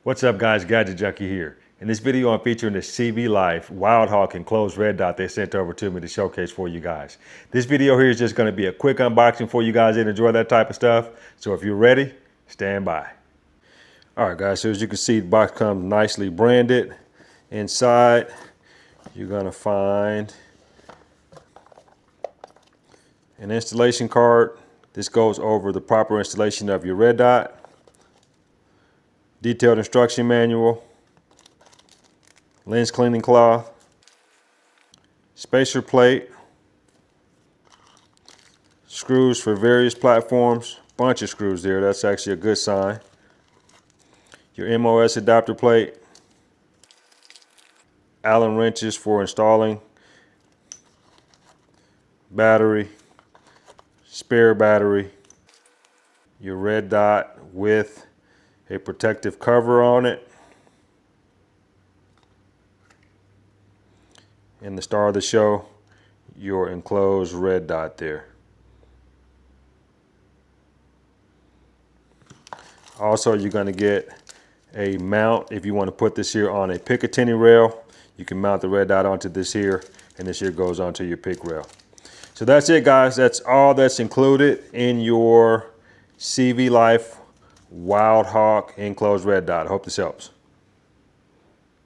What's up guys, Gadget Junkie here. In this video I'm featuring the CVLIFE WildHawk enclosed red dot they sent over to me to showcase for you guys. This video here is just going to be a quick unboxing for you guys that enjoy that type of stuff. So if you're ready, stand by. Alright guys, so as you can see the box comes nicely branded. Inside you're going to find an installation card. This goes over the proper installation of your red dot. Detailed instruction manual, lens cleaning cloth, spacer plate, screws for various platforms, bunch of screws there, that's actually a good sign. Your MOS adapter plate, Allen wrenches for installing, battery, spare battery, your red dot with a protective cover on it, and the star of the show, your enclosed red dot there. Also, you're going to get a mount if you want to put this here on a Picatinny rail. You can mount the red dot onto this here, and this here goes onto your pick rail. So that's it guys, that's all that's included in your CVLIFE WildHawk enclosed red dot. I hope this helps.